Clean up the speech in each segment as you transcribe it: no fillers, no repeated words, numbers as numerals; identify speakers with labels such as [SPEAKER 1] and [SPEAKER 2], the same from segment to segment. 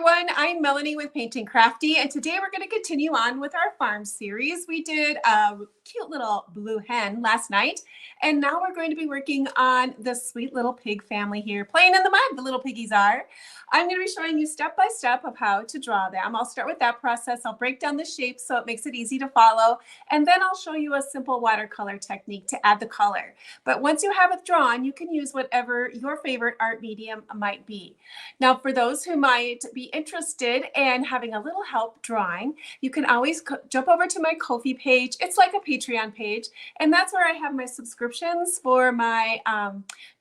[SPEAKER 1] everyone, I'm Melanie with Painting Crafty, and today we're going to continue on with our farm series. We did a cute little blue hen last night, and now we're going to be working on the sweet little pig family here, playing in the mud, the little piggies are. I'm going to be showing you step by step of how to draw them. I'll start with that process. I'll break down the shapes so it makes it easy to follow, and then I'll show you a simple watercolor technique to add the color. But once you have it drawn, you can use whatever your favorite art medium might be. Now, for those who might be interested in having a little help drawing, you can always jump over to my Ko-fi page. It's like a Patreon page, and that's where I have my subscriptions for my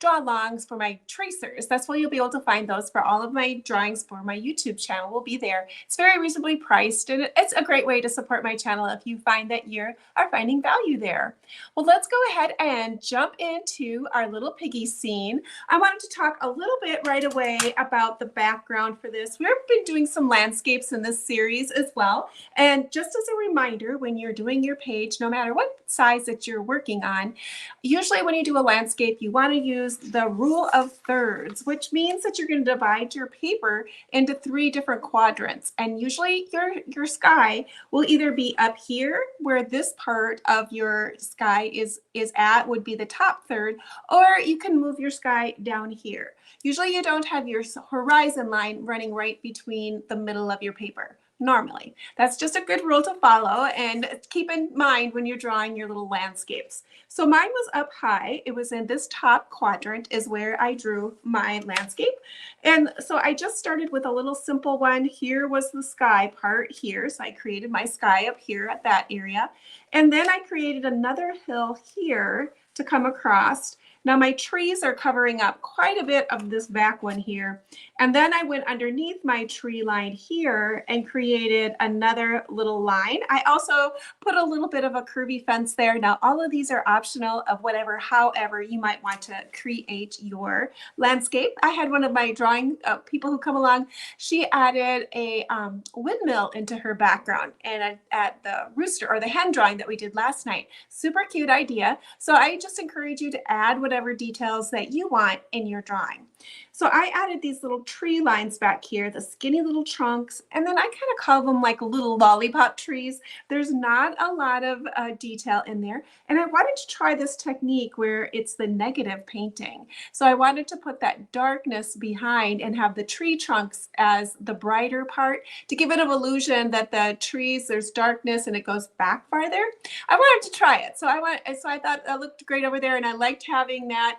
[SPEAKER 1] draw-alongs, for my tracers. That's where you'll be able to find those for all of my drawings for my YouTube channel will be there. It's very reasonably priced, and it's a great way to support my channel if you find that you are finding value there. Well, let's go ahead and jump into our little piggy scene. I wanted to talk a little bit right away about the background for this. We've been doing some landscapes in this series as well. And just as a reminder, when you're doing your page, no matter what size that you're working on, usually when you do a landscape, you want to use the rule of thirds, which means that you're going to divide your paper into 3 different quadrants. And usually your sky will either be up here, where this part of your sky is at, would be the top third, or you can move your sky down here. Usually you don't have your horizon line running right between the middle of your paper. Normally. That's just a good rule to follow and keep in mind when you're drawing your little landscapes. So mine was up high. It was in this top quadrant is where I drew my landscape. And so I just started with a little simple one. Here was the sky part here. So I created my sky up here at that area. And then I created another hill here to come across. Now my trees are covering up quite a bit of this back one here. And then I went underneath my tree line here and created another little line. I also put a little bit of a curvy fence there. Now all of these are optional of however you might want to create your landscape. I had one of my drawing people who come along, she added a windmill into her background and at the rooster or the hen drawing that we did last night. Super cute idea. So I just encourage you to add whatever details that you want in your drawing. So I added these little tree lines back here, the skinny little trunks, and then I kind of call them like little lollipop trees. There's not a lot of detail in there. And I wanted to try this technique where it's the negative painting. So I wanted to put that darkness behind and have the tree trunks as the brighter part to give it an illusion that the trees, there's darkness and it goes back farther. I wanted to try it. So I thought it looked great over there, and I liked having that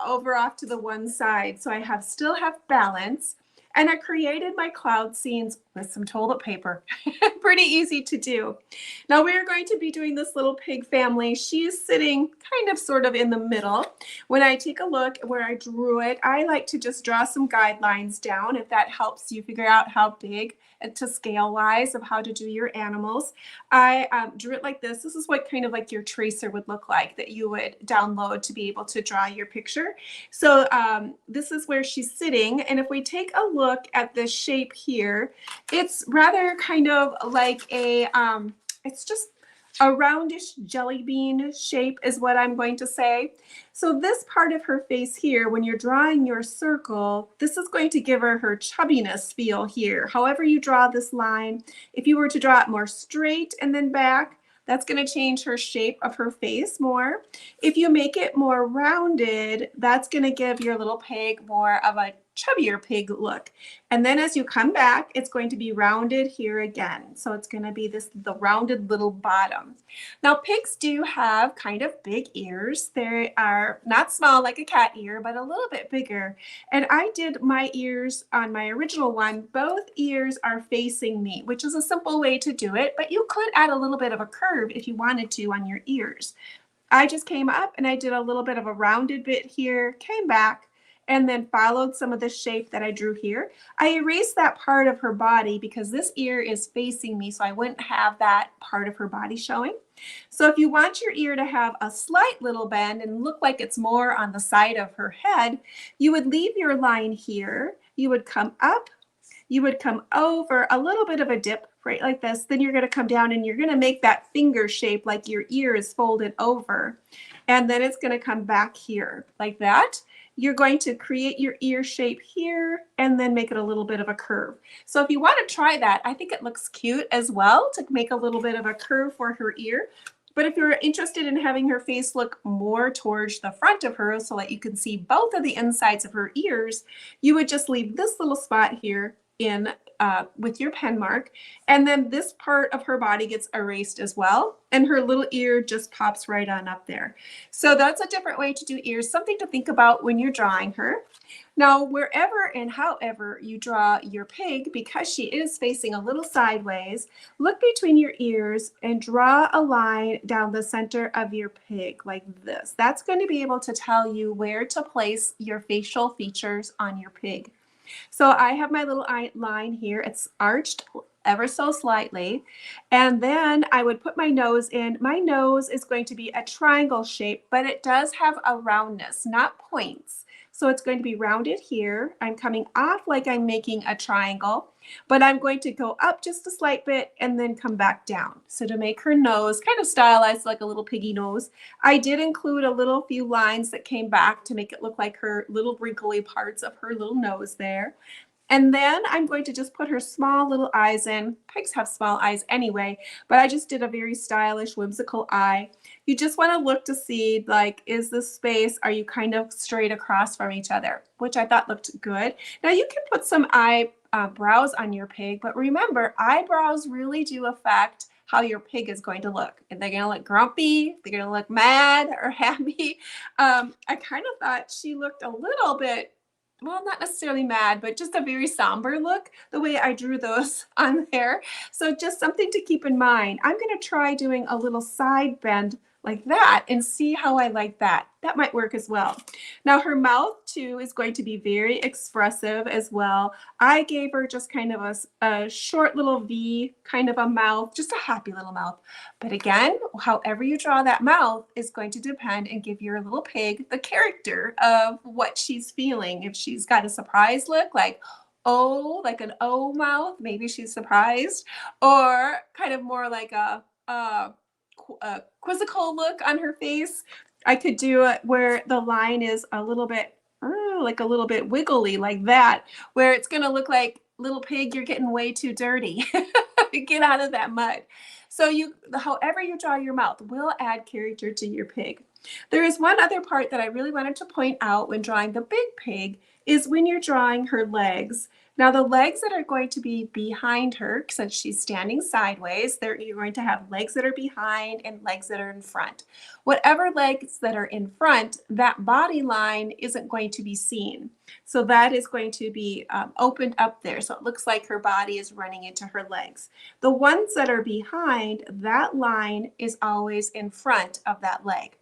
[SPEAKER 1] over off to the one side. So I still have balance, and I created my cloud scenes with some toilet paper. Pretty easy to do. Now we're going to be doing this little pig family. She's sitting kind of sort of in the middle. When I take a look where I drew it, I like to just draw some guidelines down if that helps you figure out how big to scale wise of how to do your animals. I drew it like this. This is what kind of like your tracer would look like that you would download to be able to draw your picture. So this is where she's sitting. And if we take a look at this shape here, it's rather kind of like it's just a roundish jelly bean shape is what I'm going to say. So this part of her face here, when you're drawing your circle, this is going to give her chubbiness feel here. However you draw this line, if you were to draw it more straight and then back, that's going to change her shape of her face more. If you make it more rounded, that's going to give your little pig more of a chubbier pig look. And then as you come back, it's going to be rounded here again. So it's going to be the rounded little bottom. Now pigs do have kind of big ears. They are not small like a cat ear, but a little bit bigger. And I did my ears on my original one. Both ears are facing me, which is a simple way to do it, but you could add a little bit of a curve if you wanted to on your ears. I just came up and I did a little bit of a rounded bit here, came back, and then followed some of the shape that I drew here. I erased that part of her body because this ear is facing me, so I wouldn't have that part of her body showing. So if you want your ear to have a slight little bend and look like it's more on the side of her head, you would leave your line here. You would come up, you would come over, a little bit of a dip right like this. Then you're going to come down and you're going to make that finger shape like your ear is folded over. And then it's going to come back here like that. you're going to create your ear shape here and then make it a little bit of a curve. So if you want to try that, I think it looks cute as well to make a little bit of a curve for her ear. But if you're interested in having her face look more towards the front of her so that you can see both of the insides of her ears, you would just leave this little spot here in with your pen mark, and then this part of her body gets erased as well, and her little ear just pops right on up there. So that's a different way to do ears, something to think about when you're drawing her. Now, wherever and however you draw your pig, because she is facing a little sideways, look between your ears and draw a line down the center of your pig like this. That's going to be able to tell you where to place your facial features on your pig. So I have my little line here. It's arched ever so slightly. And then I would put my nose in. My nose is going to be a triangle shape, but it does have a roundness, not points. So it's going to be rounded here. I'm coming off like I'm making a triangle, but I'm going to go up just a slight bit and then come back down. So to make her nose kind of stylized like a little piggy nose, I did include a little few lines that came back to make it look like her little wrinkly parts of her little nose there. And then I'm going to just put her small little eyes in. Pigs have small eyes anyway, but I just did a very stylish, whimsical eye. You just want to look to see, like, is this space, are you kind of straight across from each other, which I thought looked good. Now you can put some eyebrows on your pig, but remember, eyebrows really do affect how your pig is going to look. If they're going to look grumpy, they're going to look mad or happy. I kind of thought she looked a little bit, well, not necessarily mad, but just a very somber look, the way I drew those on there. So just something to keep in mind. I'm going to try doing a little side bend like that and see how I like that. That might work as well. Now her mouth too is going to be very expressive as well. I gave her just kind of a short little V kind of a mouth, just a happy little mouth. But again, however you draw that mouth is going to depend and give your little pig the character of what she's feeling. If she's got a surprise look, like, oh, like an O mouth, maybe she's surprised, or kind of more like a quizzical look on her face. I could do it where the line is a little bit, like a little bit wiggly like that, where it's going to look like, little pig, you're getting way too dirty. Get out of that mud. So however you draw your mouth will add character to your pig. There is one other part that I really wanted to point out when drawing the big pig is when you're drawing her legs. Now the legs that are going to be behind her, since she's standing sideways, you're going to have legs that are behind and legs that are in front. Whatever legs that are in front, that body line isn't going to be seen. So that is going to be opened up there. So it looks like her body is running into her legs. The ones that are behind, that line is always in front of that leg.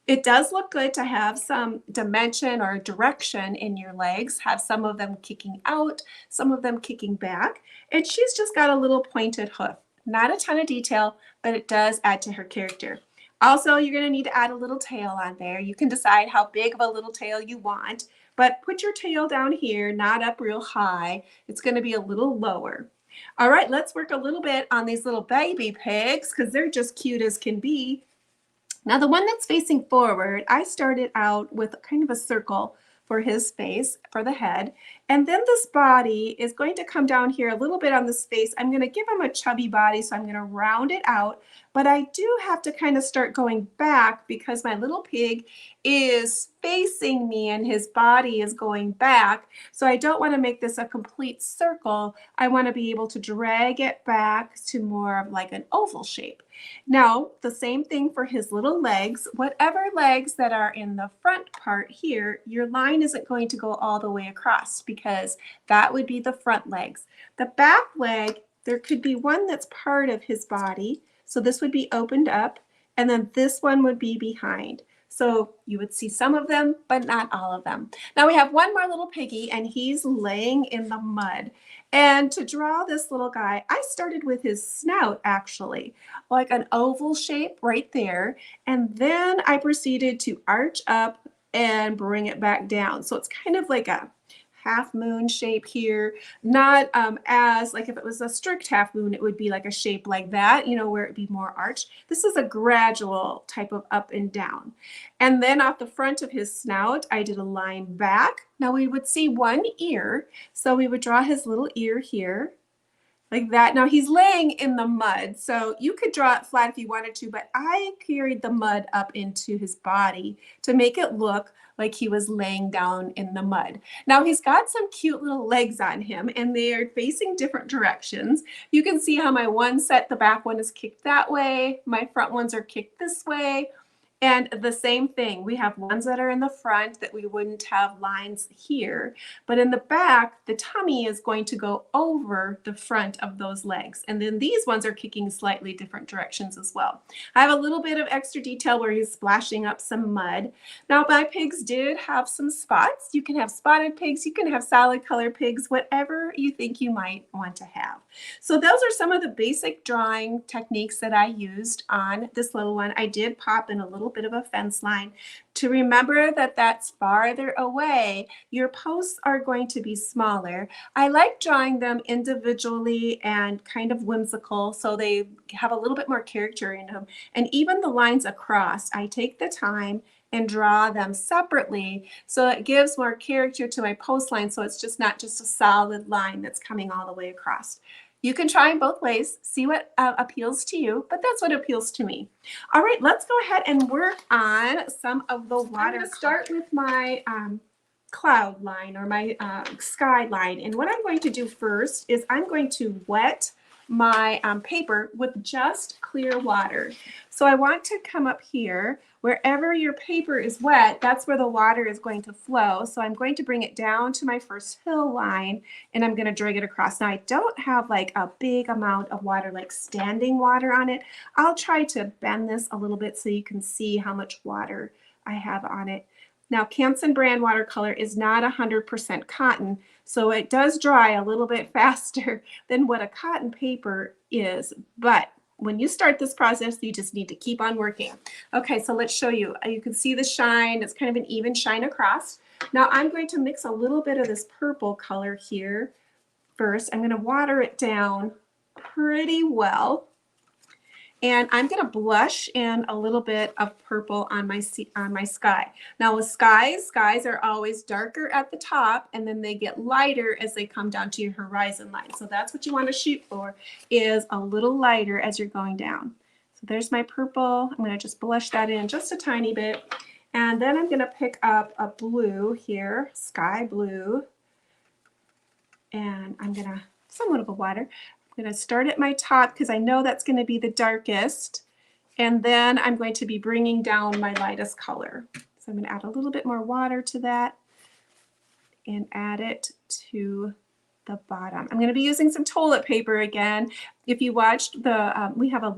[SPEAKER 1] It does look good to have some dimension or direction in your legs, have some of them kicking out, some of them kicking back, and she's just got a little pointed hoof. Not a ton of detail, but it does add to her character. Also, you're going to need to add a little tail on there. You can decide how big of a little tail you want, but put your tail down here, not up real high. It's going to be a little lower. All right, let's work a little bit on these little baby pigs because they're just cute as can be. Now the one that's facing forward, I started out with kind of a circle for his face, for the head. And then this body is going to come down here a little bit on this face. I'm going to give him a chubby body, so I'm going to round it out. But I do have to kind of start going back because my little pig is facing me and his body is going back. So I don't want to make this a complete circle. I want to be able to drag it back to more of like an oval shape. Now, the same thing for his little legs. Whatever legs that are in the front part here, your line isn't going to go all the way across because that would be the front legs. The back leg, there could be one that's part of his body. So this would be opened up, and then this one would be behind. So you would see some of them, but not all of them. Now we have one more little piggy, and he's laying in the mud. And to draw this little guy, I started with his snout, actually, like an oval shape right there. And then I proceeded to arch up and bring it back down. So it's kind of like a half moon shape here, not as like if it was a strict half moon, it would be like a shape like that, you know, where it'd be more arched. This is a gradual type of up and down. And then off the front of his snout, I did a line back. Now we would see one ear. So we would draw his little ear here like that. Now he's laying in the mud, so you could draw it flat if you wanted to, but I carried the mud up into his body to make it look like he was laying down in the mud. Now he's got some cute little legs on him and they are facing different directions. You can see how my one set, the back one is kicked that way. My front ones are kicked this way. And the same thing, we have ones that are in the front that we wouldn't have lines here, but in the back, the tummy is going to go over the front of those legs. And then these ones are kicking slightly different directions as well. I have a little bit of extra detail where he's splashing up some mud. Now my pigs did have some spots. You can have spotted pigs, you can have solid color pigs, whatever you think you might want to have. So those are some of the basic drawing techniques that I used on this little one. I did pop in a little bit of a fence line to remember that that's farther away. Your posts are going to be smaller. I like drawing them individually and kind of whimsical so they have a little bit more character in them. And even the lines across, I take the time and draw them separately so it gives more character to my post line, so it's just not just a solid line that's coming all the way across. You can try them both ways, see what appeals to you, but that's what appeals to me. All right, let's go ahead and work on some of the water. I'm going to start with my cloud line or my sky line. And what I'm going to do first is I'm going to wet my paper with just clear water. So I want to come up here. Wherever your paper is wet, that's where the water is going to flow. So I'm going to bring it down to my first fill line and I'm going to drag it across. Now I don't have like a big amount of water, like standing water on it. I'll try to bend this a little bit so you can see how much water I have on it. Now Canson brand watercolor is not 100% cotton, so it does dry a little bit faster than what a cotton paper is, but when you start this process, you just need to keep on working. Okay, so let's show you. You can see the shine. It's kind of an even shine across. Now I'm going to mix a little bit of this purple color here first. I'm going to water it down pretty well. And I'm going to blush in a little bit of purple on my sky. Now with skies are always darker at the top and then they get lighter as they come down to your horizon line. So that's what you want to shoot for, is a little lighter as you're going down. So there's my purple. I'm going to just blush that in just a tiny bit. And then I'm going to pick up a blue here, sky blue. And I'm going to, somewhat of a water. I'm going to start at my top because I know that's going to be the darkest. And then I'm going to be bringing down my lightest color. So I'm going to add a little bit more water to that and add it to the bottom. I'm going to be using some toilet paper again. If you watched the, we have a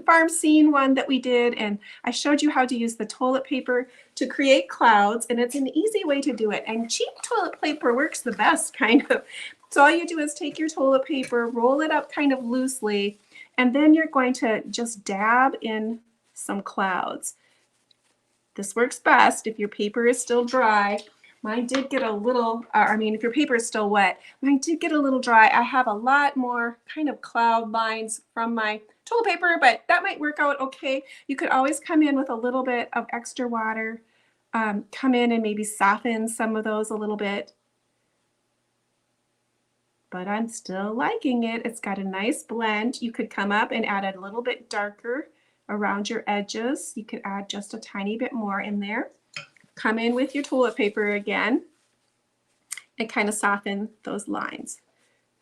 [SPEAKER 1] farm scene one that we did, and I showed you how to use the toilet paper to create clouds, and it's an easy way to do it. And cheap toilet paper works the best, kind of. So all you do is take your toilet paper, roll it up kind of loosely, and then you're going to just dab in some clouds. This works best if your paper is still dry. Mine did get a little, if your paper is still wet, mine did get a little dry. I have a lot more kind of cloud lines from my toilet paper, but that might work out okay. You could always come in with a little bit of extra water, come in and maybe soften some of those a little bit. But I'm still liking it. It's got a nice blend. You could come up and add a little bit darker around your edges. You could add just a tiny bit more in there. Come in with your toilet paper again and kind of soften those lines.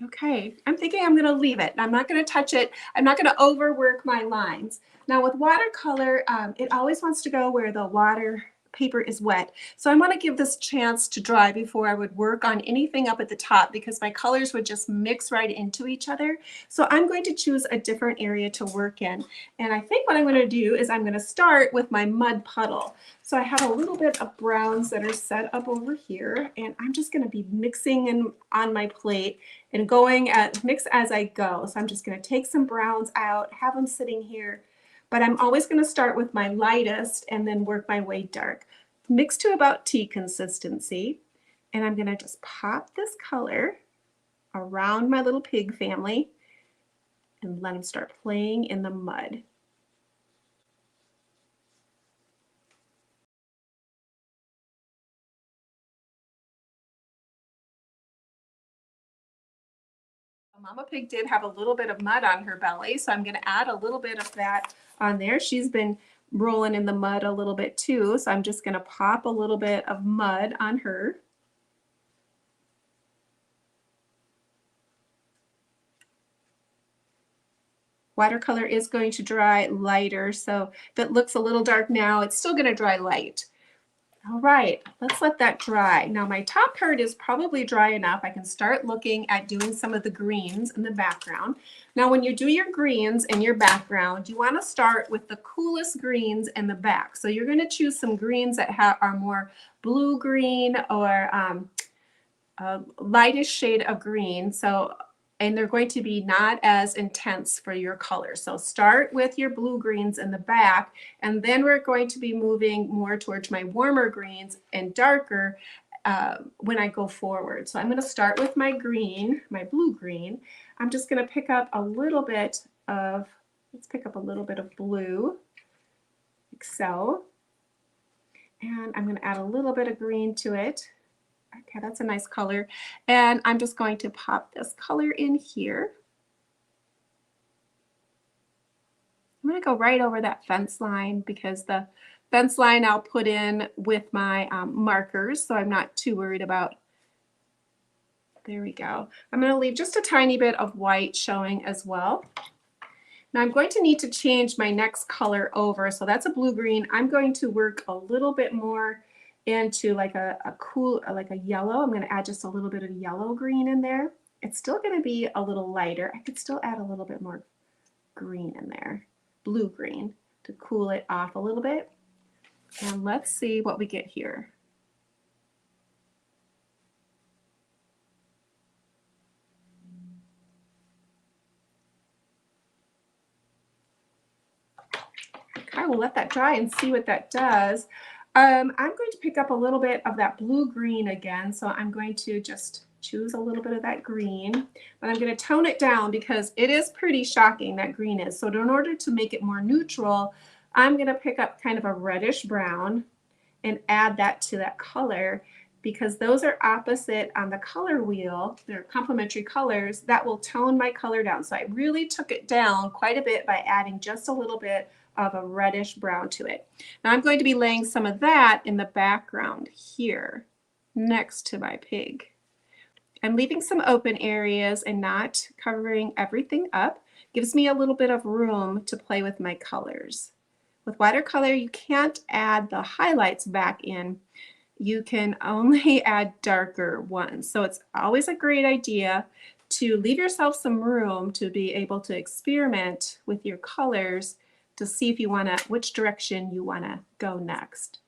[SPEAKER 1] Okay, I'm thinking I'm going to leave it. I'm not going to touch it. I'm not going to overwork my lines. Now with watercolor, it always wants to go where the water paper is wet. So I want to give this chance to dry before I would work on anything up at the top, because my colors would just mix right into each other. So I'm going to choose a different area to work in. And I think what I'm going to do is I'm going to start with my mud puddle. So I have a little bit of browns that are set up over here, and I'm just going to be mixing in on my plate and going at mix as I go. So I'm just going to take some browns out, have them sitting here. But I'm always going to start with my lightest and then work my way dark. Mix to about tea consistency. And I'm gonna just pop this color around my little pig family and let them start playing in the mud. Mama Pig did have a little bit of mud on her belly, so I'm going to add a little bit of that on there. She's been rolling in the mud a little bit too, so I'm just going to pop a little bit of mud on her. Watercolor is going to dry lighter, so if it looks a little dark now, it's still going to dry light. All right, let's let that dry. Now my top part is probably dry enough. I can start looking at doing some of the greens in the background. Now when you do your greens in your background, you want to start with the coolest greens in the back. So you're going to choose some greens that are more blue green or a lightest shade of green. And they're going to be not as intense for your color. So start with your blue greens in the back, and then we're going to be moving more towards my warmer greens and darker when I go forward. So I'm going to start with my green, my blue green. I'm just going to pick up a little bit of, let's pick up a little bit of blue, like so. And I'm going to add a little bit of green to it. Okay, that's a nice color. And I'm just going to pop this color in here. I'm going to go right over that fence line because the fence line I'll put in with my markers, so I'm not too worried about. There we go. I'm going to leave just a tiny bit of white showing as well. Now I'm going to need to change my next color over. So that's a blue-green. I'm going to work a little bit more into like a cool, like a yellow. I'm going to add just a little bit of yellow green in there. It's still going to be a little lighter. I could still add a little bit more green in there, blue-green, to cool it off a little bit. And let's see what we get here. Okay, we'll let that dry and see what that does. I'm going to pick up a little bit of that blue-green again, so I'm going to just choose a little bit of that green, but I'm going to tone it down because it is pretty shocking, that green is. So in order to make it more neutral, I'm going to pick up kind of a reddish brown and add that to that color, because those are opposite on the color wheel. They're complementary colors that will tone my color down. So I really took it down quite a bit by adding just a little bit of a reddish brown to it. Now I'm going to be laying some of that in the background here next to my pig. I'm leaving some open areas and not covering everything up. Gives me a little bit of room to play with my colors. With watercolor, you can't add the highlights back in. You can only add darker ones. So it's always a great idea to leave yourself some room to be able to experiment with your colors to see if you want to, which direction you want to go next.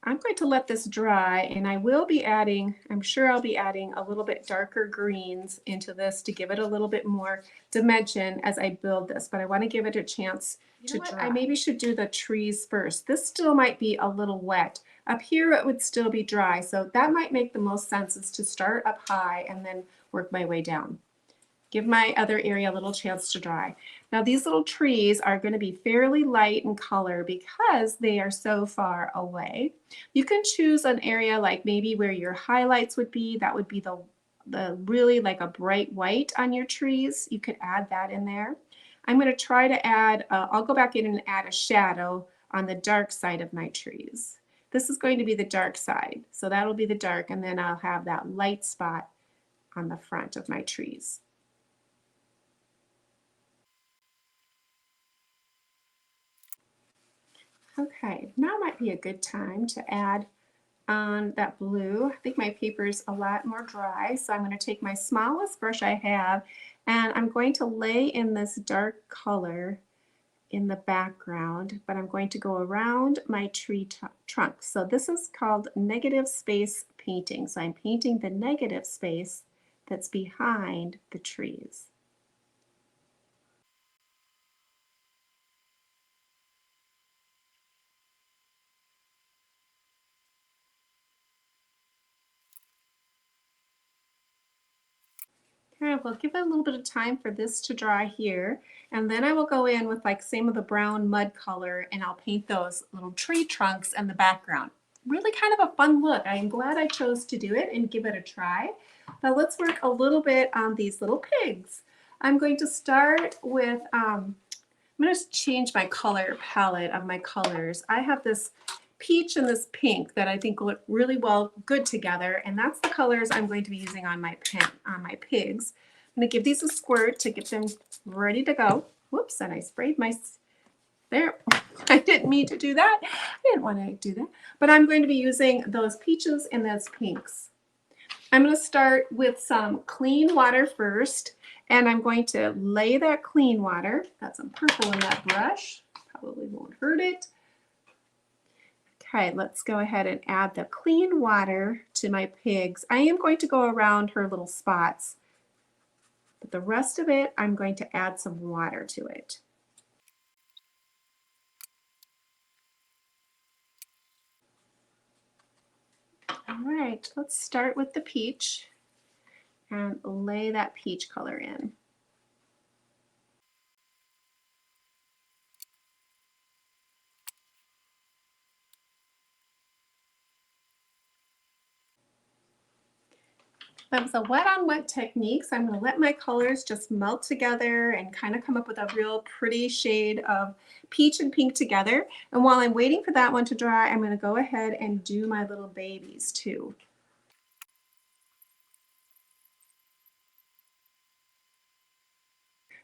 [SPEAKER 1] I'm going to let this dry, and I will be adding, I'm sure I'll be adding a little bit darker greens into this to give it a little bit more dimension as I build this, but I want to give it a chance to dry. I maybe should do the trees first. This still might be a little wet. Up here it would still be dry, so that might make the most sense, is to start up high and then work my way down. Give my other area a little chance to dry. Now these little trees are going to be fairly light in color because they are so far away. You can choose an area like maybe where your highlights would be. That would be the really like a bright white on your trees. You could add that in there. I'm going to try to add, I'll go back in and add a shadow on the dark side of my trees. This is going to be the dark side. So that'll be the dark, and then I'll have that light spot on the front of my trees. Okay, now might be a good time to add on that blue. I think my paper's a lot more dry, so I'm going to take my smallest brush I have, and I'm going to lay in this dark color in the background, but I'm going to go around my tree trunk. So this is called negative space painting. So I'm painting the negative space that's behind the trees. All right, we'll give it a little bit of time for this to dry here. And then I will go in with like same of the brown mud color and I'll paint those little tree trunks in the background. Really kind of a fun look. I'm glad I chose to do it and give it a try. Now let's work a little bit on these little pigs. I'm going to start with, I'm going to change my color palette of my colors. I have this peach and this pink that I think look really good together, and that's the colors I'm going to be using on my pigs. I'm going to give these a squirt to get them ready to go. Whoops, and I sprayed my there. I didn't mean to do that. I didn't want to do that, but I'm going to be using those peaches and those pinks. I'm going to start with some clean water first, and I'm going to lay that clean water. Got some purple in that brush, probably won't hurt it. Okay, let's go ahead and add the clean water to my pigs. I am going to go around her little spots, but the rest of it, I'm going to add some water to it. All right, let's start with the peach and lay that peach color in. That was a wet on wet technique, so I'm going to let my colors just melt together and kind of come up with a real pretty shade of peach and pink together. And while I'm waiting for that one to dry, I'm going to go ahead and do my little babies too.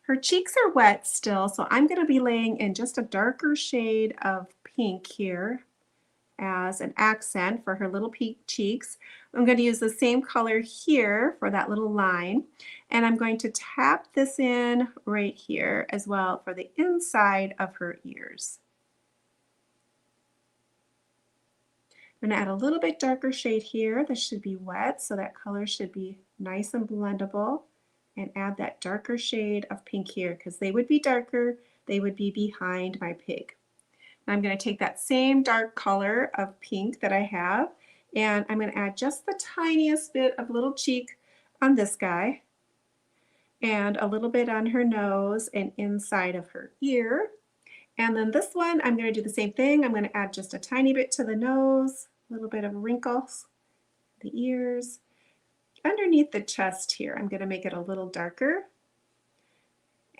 [SPEAKER 1] Her cheeks are wet still, so I'm going to be laying in just a darker shade of pink here as an accent for her little pink cheeks. I'm going to use the same color here for that little line, and I'm going to tap this in right here as well for the inside of her ears. I'm going to add a little bit darker shade here. This should be wet, so that color should be nice and blendable, and add that darker shade of pink here because they would be darker, they would be behind my pig. I'm going to take that same dark color of pink that I have, and I'm going to add just the tiniest bit of little cheek on this guy, and a little bit on her nose and inside of her ear. And then this one, I'm going to do the same thing. I'm going to add just a tiny bit to the nose, a little bit of wrinkles, the ears. Underneath the chest here, I'm going to make it a little darker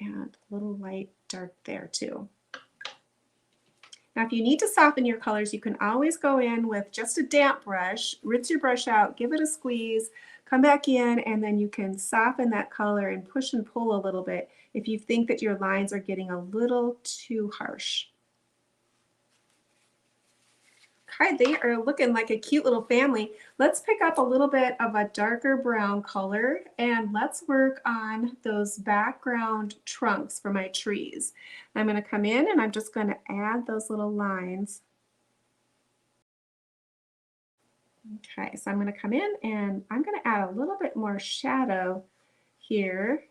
[SPEAKER 1] and a little light dark there too. Now, if you need to soften your colors, you can always go in with just a damp brush, rinse your brush out, give it a squeeze, come back in, and then you can soften that color and push and pull a little bit if you think that your lines are getting a little too harsh. Okay, they are looking like a cute little family. Let's pick up a little bit of a darker brown color and let's work on those background trunks for my trees. I'm going to come in and I'm just going to add those little lines. Okay, so I'm going to come in and I'm going to add a little bit more shadow here.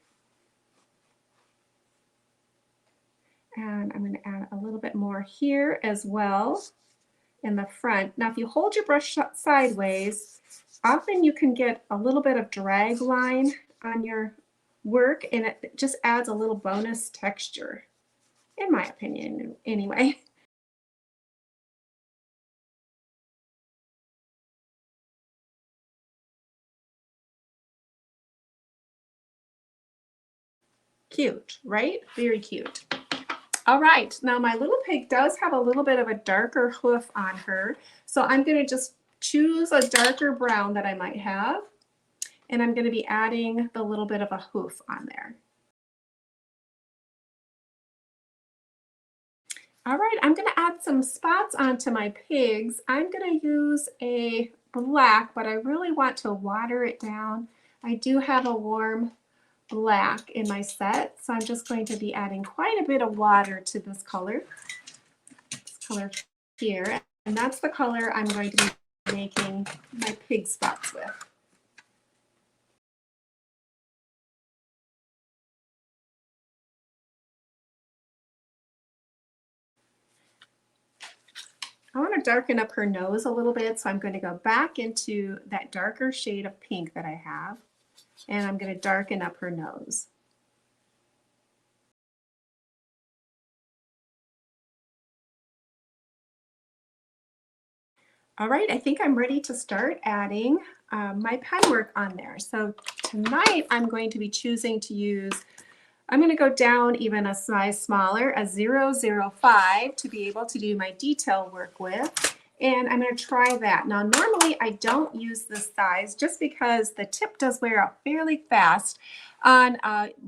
[SPEAKER 1] And I'm going to add a little bit more here as well in the front. Now, if you hold your brush sideways, often you can get a little bit of drag line on your work, and it just adds a little bonus texture, in my opinion, anyway. Cute, right? Very cute. All right, now my little pig does have a little bit of a darker hoof on her, so I'm going to just choose a darker brown that I might have, and I'm going to be adding the little bit of a hoof on there. All right, I'm going to add some spots onto my pigs. I'm going to use a black, but I really want to water it down. I do have a warm black in my set, so I'm just going to be adding quite a bit of water to this color here, and that's the color I'm going to be making my pig spots with. I want to darken up her nose a little bit, so I'm going to go back into that darker shade of pink that I have. And I'm going to darken up her nose. All right, I think I'm ready to start adding my pen work on there. So tonight I'm going to be choosing to use, I'm going to go down even a size smaller, a 005, to be able to do my detail work with. And I'm going to try that. Now, normally I don't use this size just because the tip does wear out fairly fast on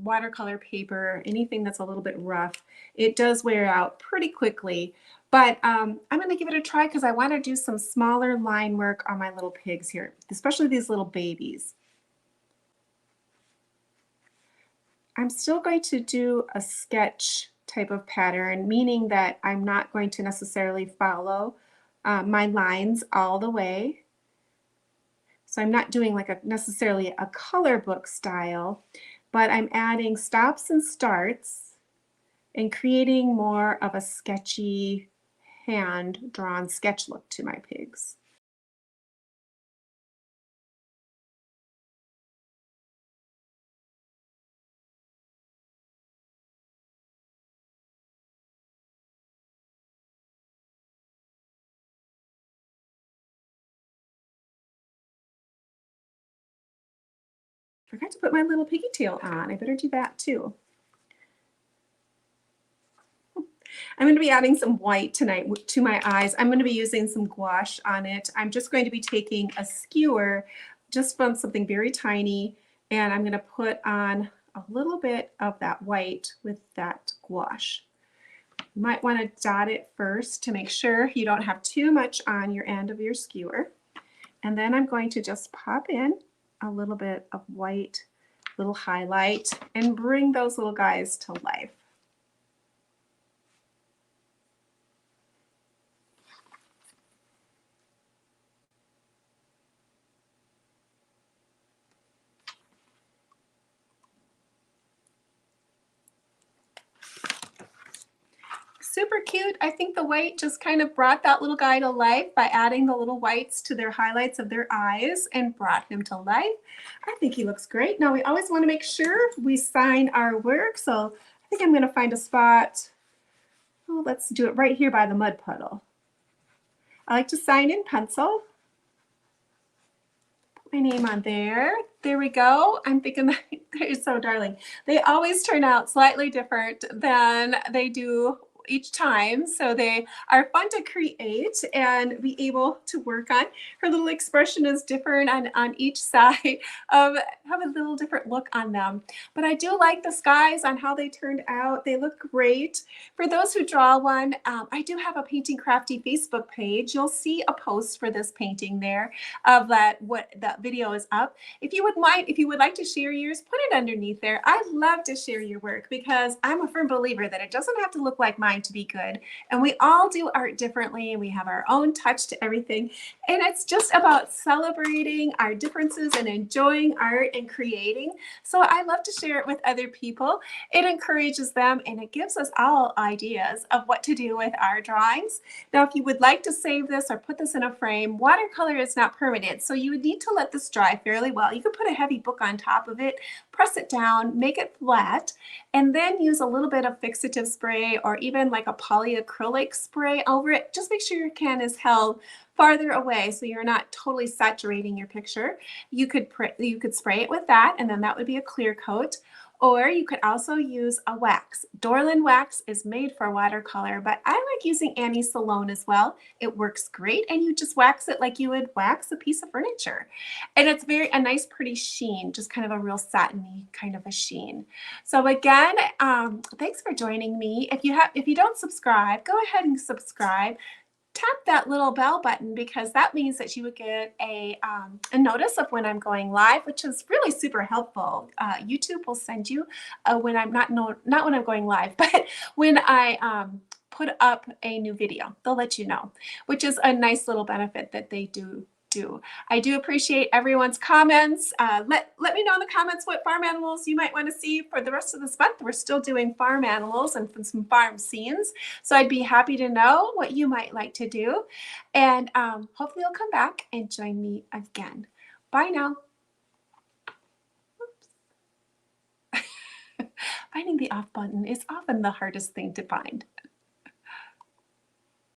[SPEAKER 1] watercolor paper, anything that's a little bit rough. It does wear out pretty quickly. But I'm going to give it a try because I want to do some smaller line work on my little pigs here, especially these little babies. I'm still going to do a sketch type of pattern, meaning that I'm not going to necessarily follow my lines all the way. So I'm not doing like necessarily a color book style, but I'm adding stops and starts and creating more of a sketchy hand-drawn sketch look to my pigs. Forgot to put my little piggy tail on. I better do that too. I'm going to be adding some white tonight to my eyes. I'm going to be using some gouache on it. I'm just going to be taking a skewer just from something very tiny, and I'm going to put on a little bit of that white with that gouache. You might want to dot it first to make sure you don't have too much on your end of your skewer. And then I'm going to just pop in a little bit of white, little highlight, and bring those little guys to life. Super cute. I think the white just kind of brought that little guy to life by adding the little whites to their highlights of their eyes and brought him to life. I think he looks great. Now we always want to make sure we sign our work. So I think I'm going to find a spot. Oh, let's do it right here by the mud puddle. I like to sign in pencil. Put my name on there. There we go. I'm thinking that they're so darling. They always turn out slightly different than they do each time. So they are fun to create and be able to work on. Her little expression is different on each side of have a little different look on them. But I do like the skies on how they turned out. They look great. For those who draw one, I do have a Painting Crafty Facebook page. You'll see a post for this painting there of what that video is up. If you would like to share yours, put it underneath there. I love to share your work because I'm a firm believer that it doesn't have to look like mine to be good. And we all do art differently and we have our own touch to everything. And it's just about celebrating our differences and enjoying art and creating. So I love to share it with other people. It encourages them and it gives us all ideas of what to do with our drawings. Now, if you would like to save this or put this in a frame, watercolor is not permanent. So you would need to let this dry fairly well. You could put a heavy book on top of it, press it down, make it flat, and then use a little bit of fixative spray or even like a polyacrylic spray over it. Just make sure your can is held farther away so you're not totally saturating your picture. You could spray it with that, and then that would be a clear coat. Or you could also use a wax. Dorland wax is made for watercolor, but I like using Annie Salone as well. It works great, and you just wax it like you would wax a piece of furniture. And it's a nice, pretty sheen, just kind of a real satiny kind of a sheen. So again, thanks for joining me. If you don't subscribe, go ahead and subscribe. Tap that little bell button because that means that you would get a notice of when I'm going live, which is really super helpful. YouTube will send you when I'm not when I'm going live, but when I put up a new video, they'll let you know, which is a nice little benefit that they do. I do appreciate everyone's comments. Let me know in the comments what farm animals you might want to see for the rest of this month. We're still doing farm animals and some farm scenes. So I'd be happy to know what you might like to do. And hopefully you'll come back and join me again. Bye now. Finding the off button is often the hardest thing to find.